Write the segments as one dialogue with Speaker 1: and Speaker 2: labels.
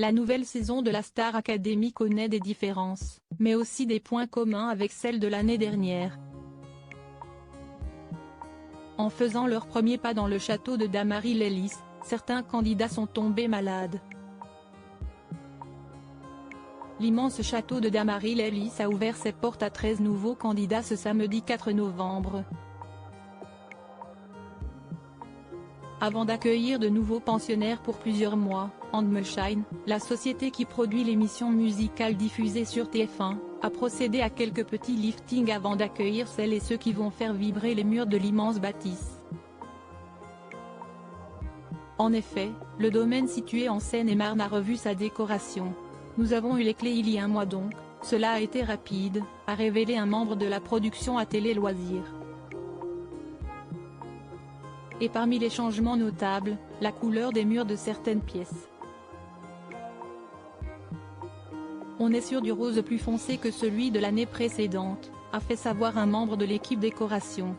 Speaker 1: La nouvelle saison de la Star Academy connaît des différences, mais aussi des points communs avec celle de l'année dernière. En faisant leur premier pas dans le château de Dammaril-Ellis, certains candidats sont tombés malades. L'immense château de Dammaril-Ellis a ouvert ses portes à 13 nouveaux candidats ce samedi 4 novembre. Avant d'accueillir de nouveaux pensionnaires pour plusieurs mois, Handmelsheim, la société qui produit l'émission musicale diffusée sur TF1, a procédé à quelques petits liftings avant d'accueillir celles et ceux qui vont faire vibrer les murs de l'immense bâtisse. En effet, le domaine situé en Seine-et-Marne a revu sa décoration. Nous avons eu les clés il y a un mois donc, cela a été rapide, a révélé un membre de la production à Télé Loisirs. Et parmi les changements notables, la couleur des murs de certaines pièces. On est sur du rose plus foncé que celui de l'année précédente, a fait savoir un membre de l'équipe décoration.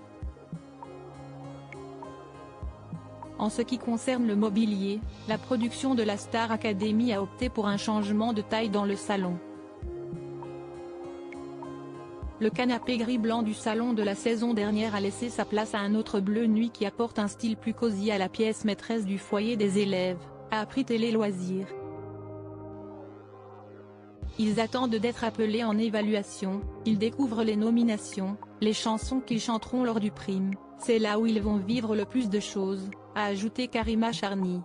Speaker 1: En ce qui concerne le mobilier, la production de la Star Academy a opté pour un changement de taille dans le salon. Le canapé gris-blanc du salon de la saison dernière a laissé sa place à un autre bleu nuit qui apporte un style plus cosy à la pièce maîtresse du foyer des élèves, a appris Télé Loisirs. Ils attendent d'être appelés en évaluation, ils découvrent les nominations, les chansons qu'ils chanteront lors du prime, c'est là où ils vont vivre le plus de choses, a ajouté Karima Charny.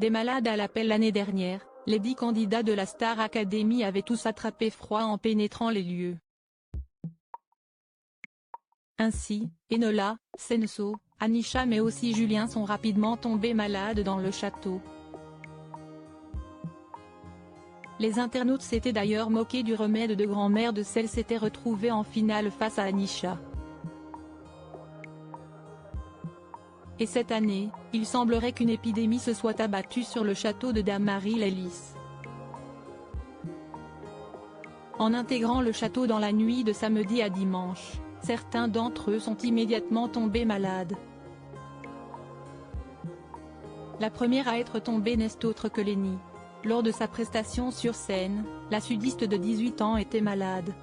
Speaker 1: Des malades à l'appel l'année dernière, les 10 candidats de la Star Academy avaient tous attrapé froid en pénétrant les lieux. Ainsi, Enola, Senso, Anisha mais aussi Julien sont rapidement tombés malades dans le château. Les internautes s'étaient d'ailleurs moqués du remède de grand-mère de celle s'était retrouvée en finale face à Anisha. Et cette année, il semblerait qu'une épidémie se soit abattue sur le château de Dammaril-Ellis. En intégrant le château dans la nuit de samedi à dimanche, certains d'entre eux sont immédiatement tombés malades. La première à être tombée n'est autre que Lénie. Lors de sa prestation sur scène, la sudiste de 18 ans était malade.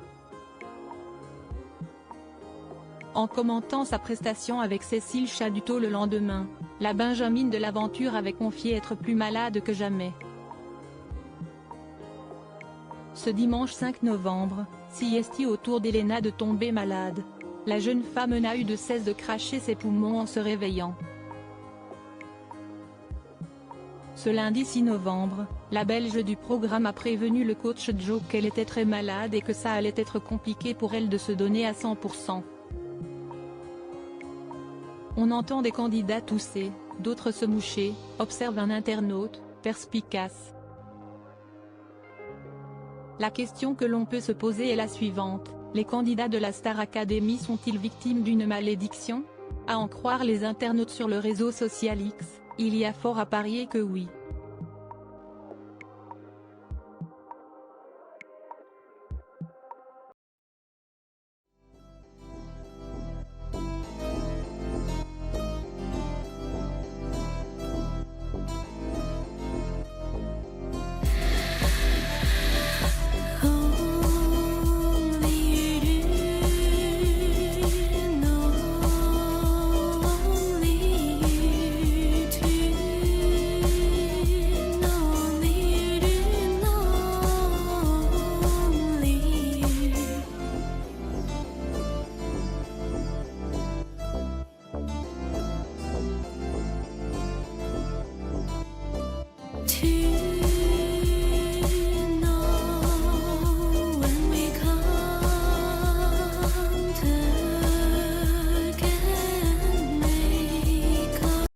Speaker 1: En commentant sa prestation avec Cécile Chaduteau le lendemain, la Benjamine de l'aventure avait confié être plus malade que jamais. Ce dimanche 5 novembre, siestit autour d'Elena de tomber malade. La jeune femme n'a eu de cesse de cracher ses poumons en se réveillant. Ce lundi 6 novembre, la Belge du programme a prévenu le coach Joe qu'elle était très malade et que ça allait être compliqué pour elle de se donner à 100%. On entend des candidats tousser, d'autres se moucher, observe un internaute, perspicace. La question que l'on peut se poser est la suivante, les candidats de la Star Academy sont-ils victimes d'une malédiction? À en croire les internautes sur le réseau social X, il y a fort à parier que oui.